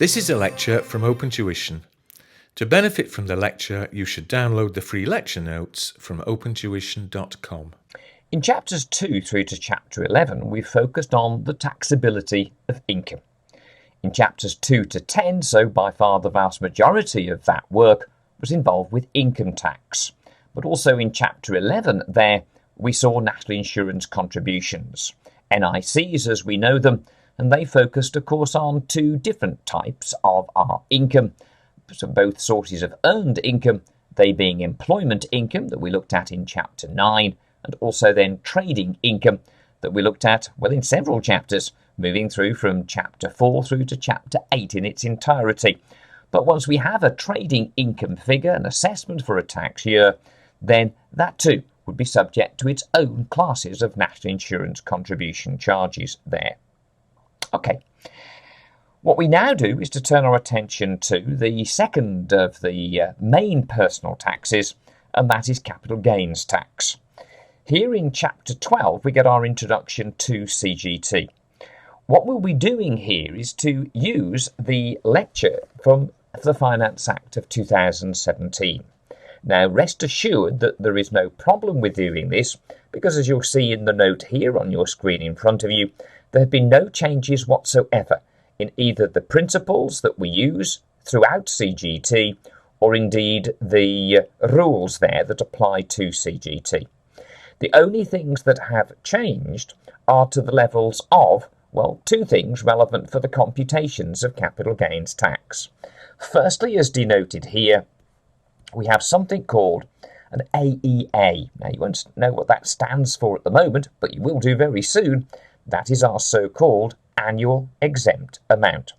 This is a lecture from OpenTuition. To benefit from the lecture, you should download the free lecture notes from opentuition.com. In chapters 2 through to chapter 11, we focused on the taxability of income. In chapters 2 to 10, so by far the vast majority of that work was involved with income tax. But also in chapter 11 there, we saw national insurance contributions, NICs as we know them, and they focused, of course, on two different types of our income. So both sources of earned income, they being employment income that we looked at in chapter 9, and also then trading income that we looked at, well, in several chapters, moving through from chapter 4 through to chapter 8 in its entirety. But once we have a trading income figure, an assessment for a tax year, then that too would be subject to its own classes of national insurance contribution charges there. Okay, what we now do is to turn our attention to the second of the main personal taxes, and that is capital gains tax. Here in chapter 12 we get our introduction to CGT. What we'll be doing here is to use the lecture from the Finance Act of 2017. Now rest assured that there is no problem with doing this, because as you'll see in the note here on your screen in front of you, there have been no changes whatsoever in either the principles that we use throughout CGT or indeed the rules there that apply to CGT. The only things that have changed are to the levels of, well, two things relevant for the computations of capital gains tax. Firstly, as denoted here, we have something called an AEA. Now, you won't know what that stands for at the moment, but you will do very soon. That is our so-called annual exempt amount.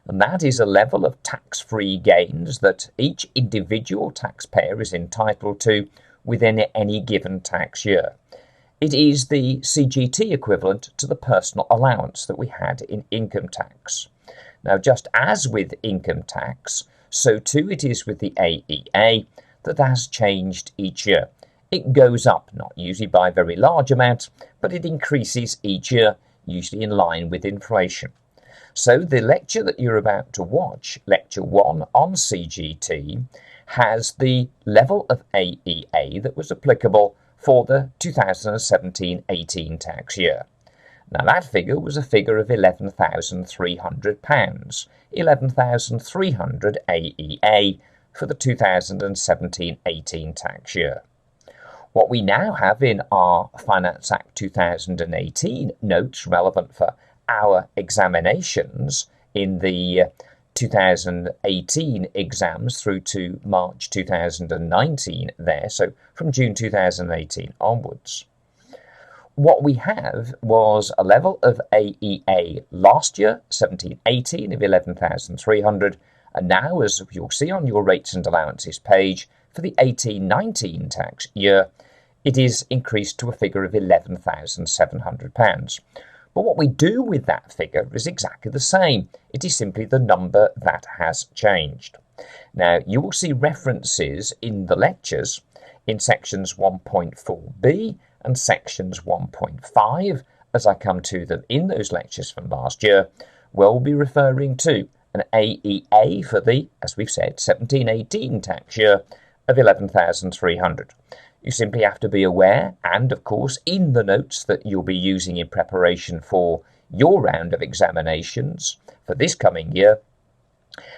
And that is a level of tax-free gains that each individual taxpayer is entitled to within any given tax year. It is the CGT equivalent to the personal allowance that we had in income tax. Now, just as with income tax, so too it is with the AEA that has changed each year. It goes up, not usually by very large amounts, but it increases each year, usually in line with inflation. So the lecture that you're about to watch, lecture 1 on CGT, has the level of AEA that was applicable for the 2017-18 tax year. Now that figure was a figure of £11,300, 11,300 AEA for the 2017-18 tax year. What we now have in our Finance Act 2018 notes relevant for our examinations in the 2018 exams through to March 2019 there, so from June 2018 onwards. What we have was a level of AEA last year, 17-18, of 11,300, and now, as you'll see on your rates and allowances page, for the 18-19 tax year, it is increased to a figure of £11,700. But what we do with that figure is exactly the same. It is simply the number that has changed. Now, you will see references in the lectures in sections 1.4b and sections 1.5, as I come to them in those lectures from last year, we'll be referring to an AEA for the, as we've said, 17-18 tax year of 11,300. You simply have to be aware, and of course in the notes that you'll be using in preparation for your round of examinations for this coming year,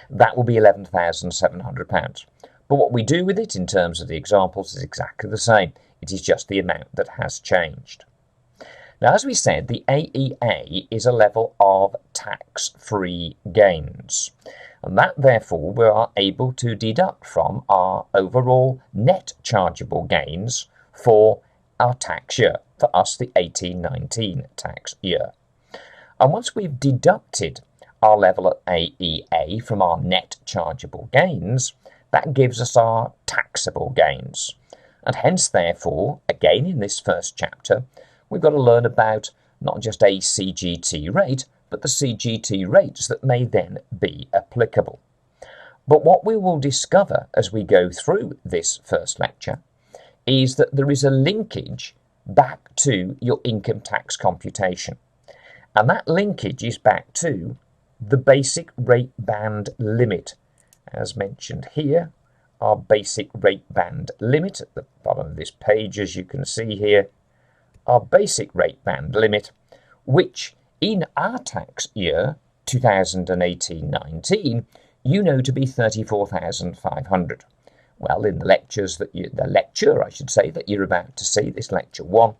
that will be £11,700. But what we do with it in terms of the examples is exactly the same. It is just the amount that has changed. Now, as we said, the AEA is a level of tax-free gains. And that, therefore, we are able to deduct from our overall net chargeable gains for our tax year, for us the 18-19 tax year. And once we've deducted our level of AEA from our net chargeable gains, that gives us our taxable gains. And hence, therefore, again in this first chapter, we've got to learn about not just a CGT rate, but the CGT rates that may then be applicable. But what we will discover as we go through this first lecture is that there is a linkage back to your income tax computation. And that linkage is back to the basic rate band limit. As mentioned here, our basic rate band limit at the bottom of this page, as you can see here, our basic rate band limit, which in our tax year 2018-19, you know to be 34,500. Well, in the lecture that you're about to see, this lecture 1,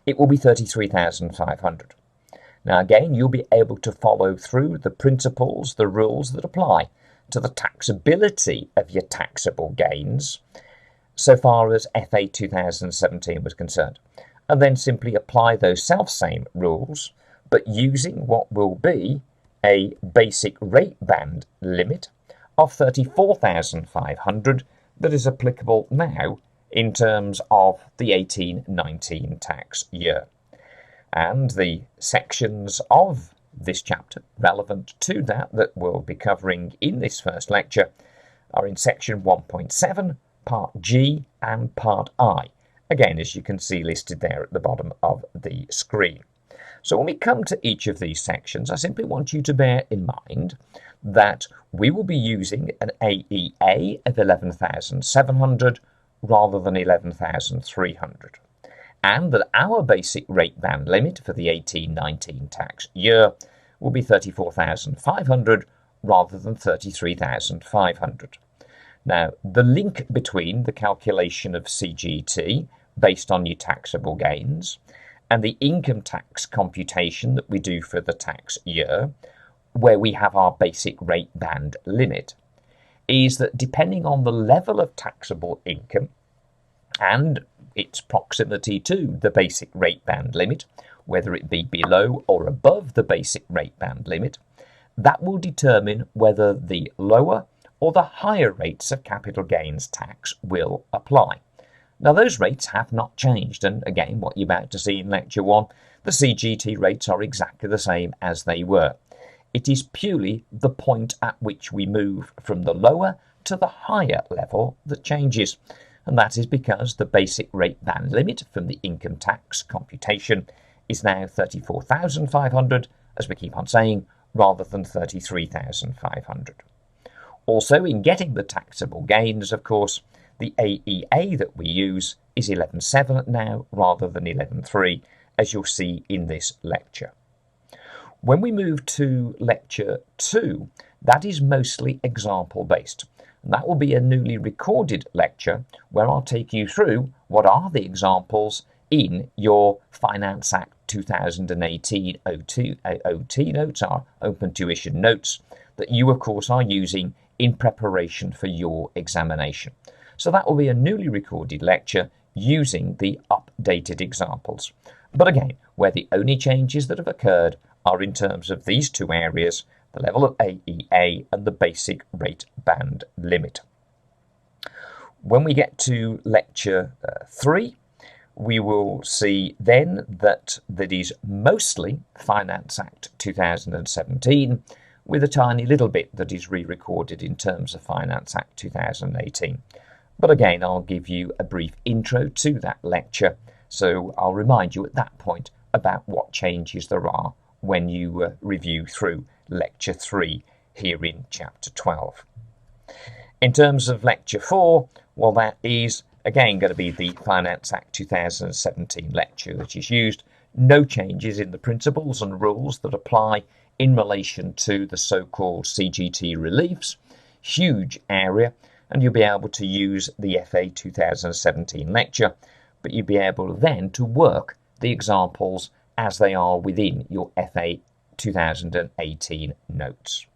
it will be 33,500. Now again, you'll be able to follow through the principles, the rules that apply to the taxability of your taxable gains so far as FA 2017 was concerned, and then simply apply those self-same rules, but using what will be a basic rate band limit of 34,500 that is applicable now in terms of the 18-19 tax year. And the sections of this chapter relevant to that we'll be covering in this first lecture are in section 1.7, part G and part I, again as you can see listed there at the bottom of the screen. So when we come to each of these sections, I simply want you to bear in mind that we will be using an AEA of 11,700 rather than 11,300, and that our basic rate band limit for the 18-19 tax year will be 34,500 rather than 33,500. Now, the link between the calculation of CGT based on your taxable gains and the income tax computation that we do for the tax year, where we have our basic rate band limit, is that depending on the level of taxable income and its proximity to the basic rate band limit, whether it be below or above the basic rate band limit, that will determine whether the lower or the higher rates of capital gains tax will apply. Now, those rates have not changed, and again, what you're about to see in Lecture 1, the CGT rates are exactly the same as they were. It is purely the point at which we move from the lower to the higher level that changes, and that is because the basic rate band limit from the income tax computation is now 34,500, as we keep on saying, rather than 33,500. Also, in getting the taxable gains, of course, the AEA that we use is 11.7 now rather than 11.3, as you'll see in this lecture. When we move to Lecture 2, that is mostly example-based. And that will be a newly recorded lecture where I'll take you through what are the examples in your Finance Act 2018 OT notes, our OpenTuition notes, that you, of course, are using in preparation for your examination. So that will be a newly recorded lecture using the updated examples. But again, where the only changes that have occurred are in terms of these two areas, the level of AEA and the basic rate band limit. When we get to Lecture 3, we will see then that is mostly Finance Act 2017, with a tiny little bit that is re-recorded in terms of Finance Act 2018. But again, I'll give you a brief intro to that lecture, so I'll remind you at that point about what changes there are when you review through Lecture 3 here in Chapter 12. In terms of Lecture 4, well, that is again going to be the Finance Act 2017 lecture that is used. No changes in the principles and rules that apply in relation to the so-called CGT reliefs. Huge area, and you'll be able to use the FA 2017 lecture, but you'll be able then to work the examples as they are within your FA 2018 notes.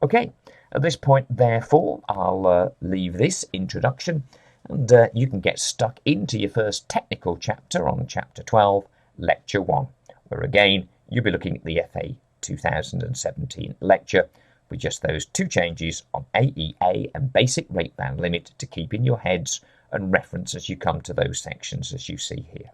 Okay, at this point, therefore, I'll leave this introduction, and you can get stuck into your first technical chapter on Chapter 12, Lecture 1, where again, you'll be looking at the FA 2017 lecture with just those two changes on AEA and basic rate band limit to keep in your heads and reference as you come to those sections as you see here.